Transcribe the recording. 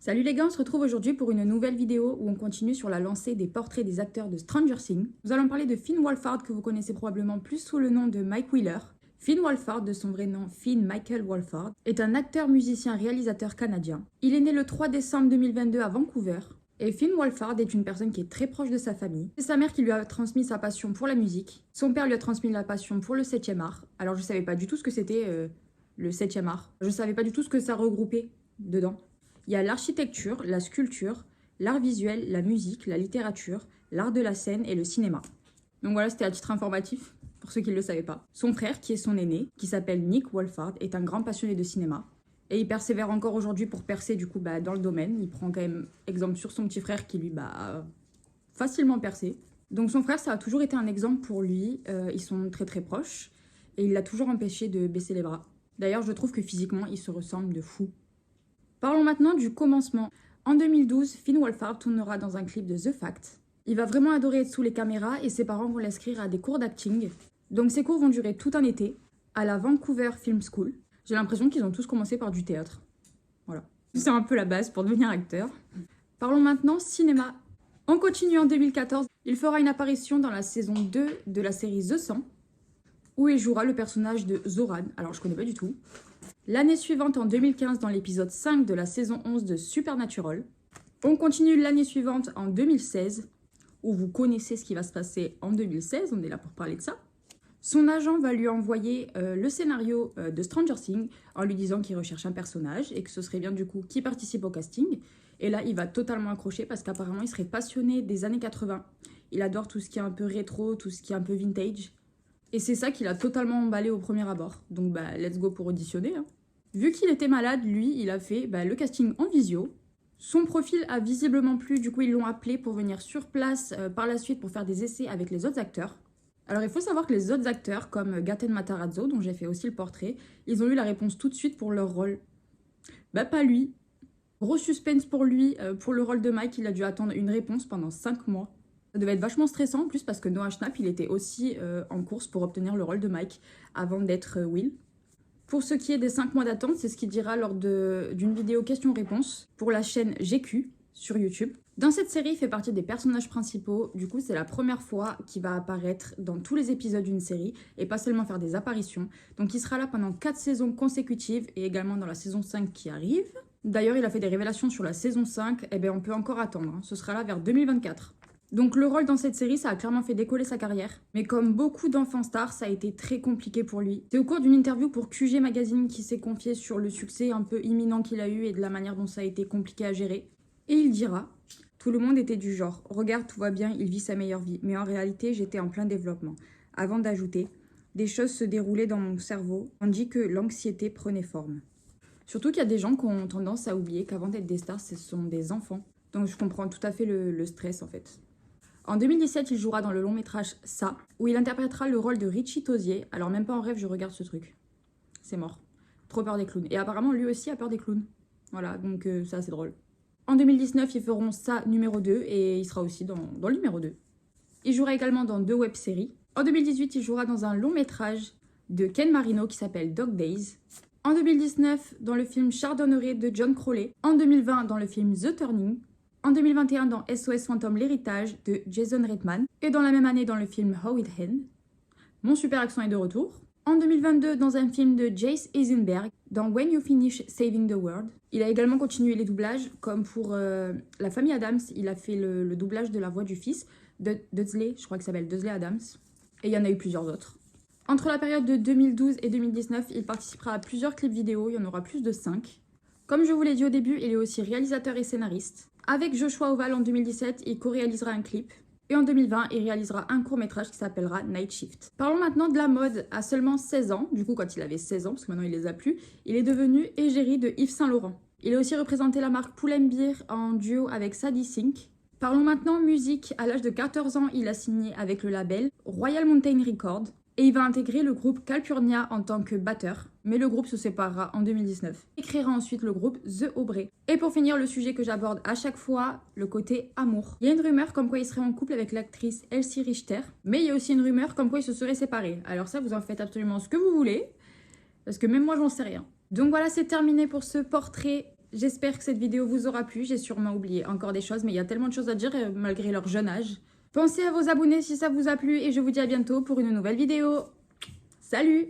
Salut les gars, on se retrouve aujourd'hui pour une nouvelle vidéo où on continue sur la lancée des portraits des acteurs de Stranger Things. Nous allons parler de Finn Wolfhard que vous connaissez probablement plus sous le nom de Mike Wheeler. Finn Wolfhard, de son vrai nom Finn Michael Wolfhard, est un acteur, musicien, réalisateur canadien. Il est né le 3 décembre 2022 à Vancouver. Et Finn Wolfhard est une personne qui est très proche de sa famille. C'est sa mère qui lui a transmis sa passion pour la musique. Son père lui a transmis la passion pour le 7e art. Alors je savais pas du tout ce que c'était le 7e art. Je savais pas du tout ce que ça regroupait dedans. Il y a l'architecture, la sculpture, l'art visuel, la musique, la littérature, l'art de la scène et le cinéma. Donc voilà, c'était à titre informatif, pour ceux qui ne le savaient pas. Son frère, qui est son aîné, qui s'appelle Nick Wolfhard, est un grand passionné de cinéma. Et il persévère encore aujourd'hui pour percer du coup dans le domaine. Il prend quand même exemple sur son petit frère qui lui a facilement percé. Donc son frère, ça a toujours été un exemple pour lui. Ils sont très très proches. Et il l'a toujours empêché de baisser les bras. D'ailleurs, je trouve que physiquement, ils se ressemblent de fou. Parlons maintenant du commencement. En 2012, Finn Wolfhard tournera dans un clip de The Fact. Il va vraiment adorer être sous les caméras et ses parents vont l'inscrire à des cours d'acting. Donc ces cours vont durer tout un été à la Vancouver Film School. J'ai l'impression qu'ils ont tous commencé par du théâtre. Voilà. C'est un peu la base pour devenir acteur. Parlons maintenant cinéma. On continue en 2014. Il fera une apparition dans la saison 2 de la série The 100, où il jouera le personnage de Zoran. Alors je connais pas du tout. L'année suivante, en 2015, dans l'épisode 5 de la saison 11 de Supernatural. On continue l'année suivante en 2016, où vous connaissez ce qui va se passer en 2016, on est là pour parler de ça. Son agent va lui envoyer le scénario de Stranger Things en lui disant qu'il recherche un personnage et que ce serait bien du coup qu'il participe au casting. Et là, il va totalement accrocher parce qu'apparemment, il serait passionné des années 80. Il adore tout ce qui est un peu rétro, tout ce qui est un peu vintage. Et c'est ça qu'il a totalement emballé au premier abord. Donc let's go pour auditionner. Hein. Vu qu'il était malade, lui, il a fait le casting en visio. Son profil a visiblement plu, du coup ils l'ont appelé pour venir sur place par la suite pour faire des essais avec les autres acteurs. Alors il faut savoir que les autres acteurs, comme Gaten Matarazzo, dont j'ai fait aussi le portrait, ils ont eu la réponse tout de suite pour leur rôle. Pas lui. Gros suspense pour lui, pour le rôle de Mike, il a dû attendre une réponse pendant 5 mois. Ça devait être vachement stressant en plus parce que Noah Schnapp, il était aussi en course pour obtenir le rôle de Mike avant d'être Will. Pour ce qui est des 5 mois d'attente, c'est ce qu'il dira lors d'une vidéo question-réponse pour la chaîne GQ sur YouTube. Dans cette série, il fait partie des personnages principaux. Du coup, c'est la première fois qu'il va apparaître dans tous les épisodes d'une série et pas seulement faire des apparitions. Donc il sera là pendant 4 saisons consécutives et également dans la saison 5 qui arrive. D'ailleurs, il a fait des révélations sur la saison 5. Eh bien, on peut encore attendre. Hein. Ce sera là vers 2024. Donc le rôle dans cette série, ça a clairement fait décoller sa carrière. Mais comme beaucoup d'enfants stars, ça a été très compliqué pour lui. C'est au cours d'une interview pour QG Magazine qu'il s'est confié sur le succès un peu imminent qu'il a eu et de la manière dont ça a été compliqué à gérer. Et il dira « Tout le monde était du genre « Regarde, tout va bien, il vit sa meilleure vie. Mais en réalité, j'étais en plein développement. » Avant d'ajouter « Des choses se déroulaient dans mon cerveau, tandis que l'anxiété prenait forme. » Surtout qu'il y a des gens qui ont tendance à oublier qu'avant d'être des stars, ce sont des enfants. Donc je comprends tout à fait le stress en fait. En 2017, il jouera dans le long métrage Ça, où il interprétera le rôle de Richie Tozier. Alors même pas en rêve, je regarde ce truc. C'est mort. Trop peur des clowns. Et apparemment, lui aussi a peur des clowns. Voilà, donc ça c'est drôle. En 2019, ils feront Ça numéro 2 et il sera aussi dans le numéro 2. Il jouera également dans 2 web-séries. En 2018, il jouera dans un long métrage de Ken Marino qui s'appelle Dog Days. En 2019, dans le film Chardonneret de John Crowley. En 2020, dans le film The Turning. En 2021, dans SOS Fantôme, l'héritage de Jason Reitman. Et dans la même année, dans le film How It End. Mon super accent est de retour. En 2022, dans un film de Jace Eisenberg, dans When You Finish Saving the World. Il a également continué les doublages, comme pour La Famille Adams. Il a fait le doublage de la voix du fils de Dudley, je crois qu'il s'appelle Dudley Adams. Et il y en a eu plusieurs autres. Entre la période de 2012 et 2019, il participera à plusieurs clips vidéo, il y en aura plus de 5. Comme je vous l'ai dit au début, il est aussi réalisateur et scénariste. Avec Joshua Oval en 2017, il co-réalisera un clip. Et en 2020, il réalisera un court-métrage qui s'appellera Night Shift. Parlons maintenant de la mode. À seulement 16 ans, du coup quand il avait 16 ans, parce que maintenant il les a plus, il est devenu égérie de Yves Saint Laurent. Il a aussi représenté la marque Pull&Bear en duo avec Sadie Sink. Parlons maintenant musique. À l'âge de 14 ans, il a signé avec le label Royal Mountain Records. Et il va intégrer le groupe Calpurnia en tant que batteur, mais le groupe se séparera en 2019. Il créera ensuite le groupe The Aubrey. Et pour finir, le sujet que j'aborde à chaque fois, le côté amour. Il y a une rumeur comme quoi il serait en couple avec l'actrice Elsie Richter, mais il y a aussi une rumeur comme quoi ils se seraient séparés. Alors ça, vous en faites absolument ce que vous voulez, parce que même moi, j'en sais rien. Donc voilà, c'est terminé pour ce portrait J'espère que cette vidéo vous aura plu. J'ai sûrement oublié encore des choses, mais il y a tellement de choses à dire malgré leur jeune âge. Pensez à vous abonner si ça vous a plu et je vous dis à bientôt pour une nouvelle vidéo. Salut!